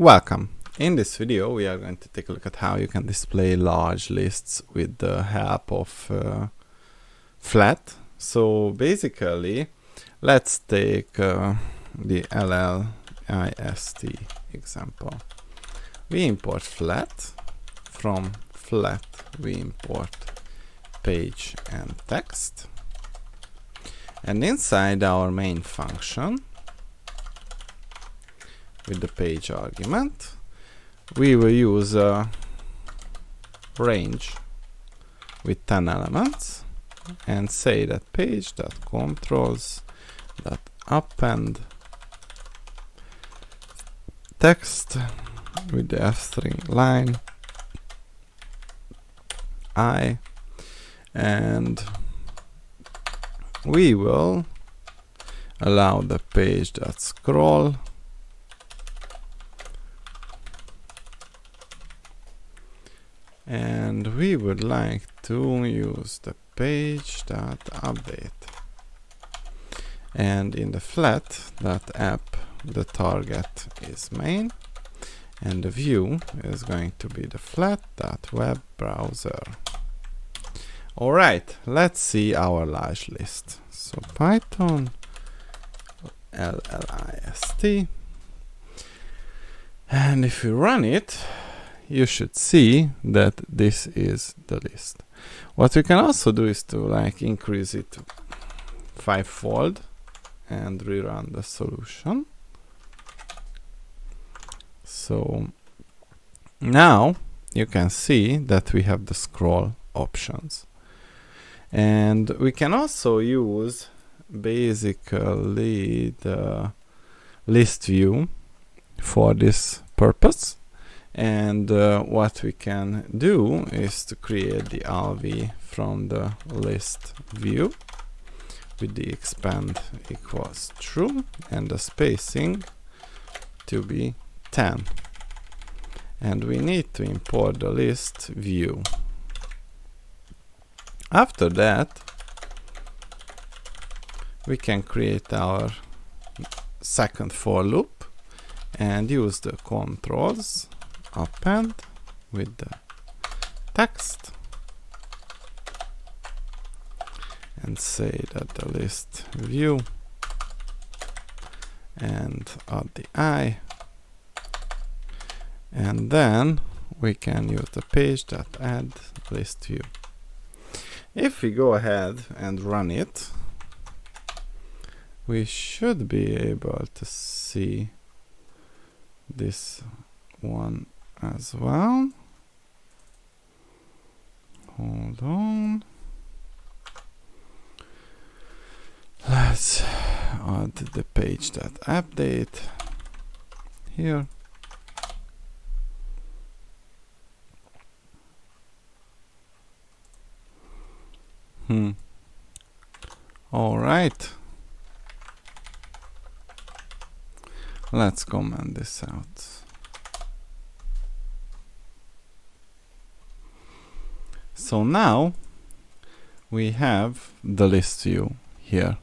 Welcome. In this video we are going to take a look at how you can display large lists with the help of Flet. So basically let's take the LLIST example. We import Flet. From Flet we import page and text, and inside our main function with the page argument we will use a range with 10 elements and say that page.controls.append text with the f-string line I, and we will allow the page.scroll and we would like to use the page.update, and in the flet.app the target is main and the view is going to be the flet.web browser. Alright, let's see our large list. So Python LLIST, and if you run it you should see that this is the list. What we can also do is to increase it 5-fold and rerun the solution. So now you can see that we have the scroll options, and we can also use basically the list view for this purpose. And what we can do is to create the LV from the list view with the expand equals true and the spacing to be 10, and we need to import the list view. After that we can create our second for loop and use the controls append with the text and say that the list view and add the I, and then we can use the page.add list view. If we go ahead and run it, we should be able to see this one as well. Hold on. Let's add the page.update here. All right. Let's comment this out. So now we have the list view here,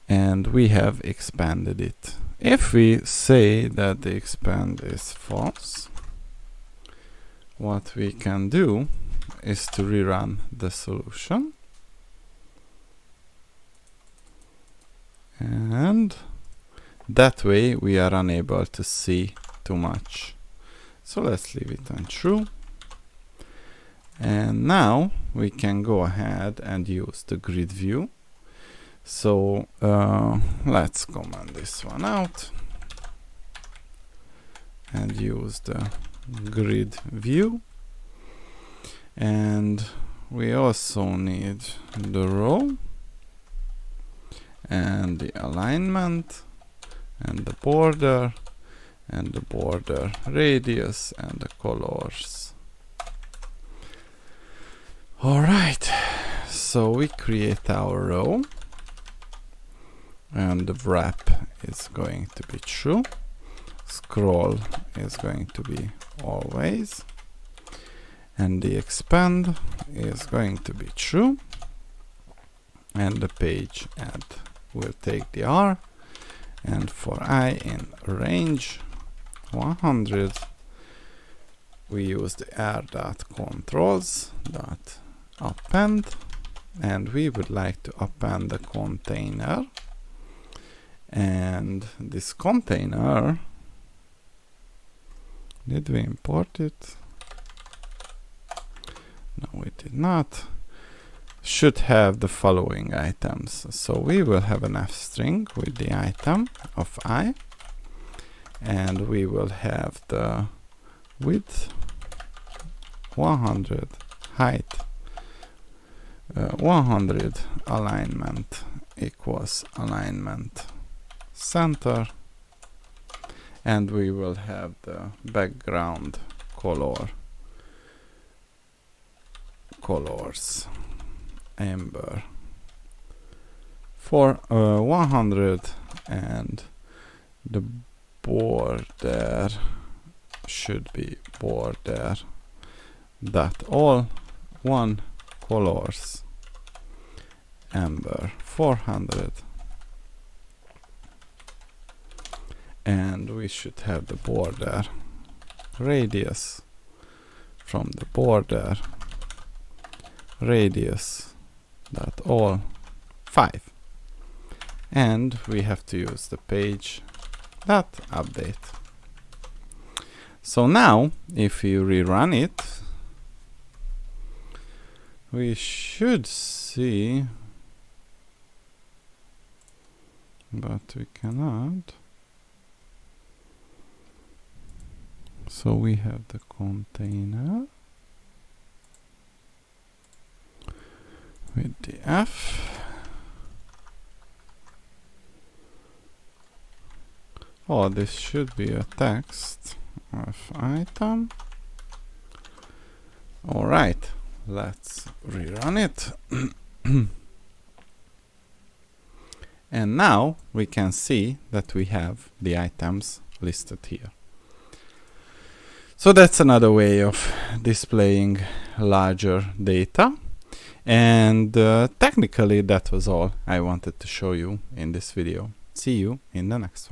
and we have expanded it. If we say that the expand is false, what we can do is to rerun the solution, and that way we are unable to see too much. So let's leave it on true. And now we can go ahead and use the grid view. So let's comment this one out and use the grid view. And we also need the row and the alignment and the border radius and the colors. Alright, so we create our row and the wrap is going to be true, scroll is going to be always, and the expand is going to be true, and the page add will take the R, and for I in range 100 we use the r.controls.append, and we would like to append the container, and this container, did we import it? No, we did not. Should have the following items. So we will have an f string with the item of I, and we will have the width 100, height 100, alignment equals alignment center, and we will have the background colors amber for 100, and the border should be border that all one colors amber 400, and we should have the border radius from the border radius that all 5, and we have to use the page that update. So now if you rerun it, we should see, but we cannot. So we have the container with the F. Oh, this should be a text of item. All right, let's rerun it. And now we can see that we have the items listed here. So that's another way of displaying larger data. And technically that was all I wanted to show you in this video. See you in the next one.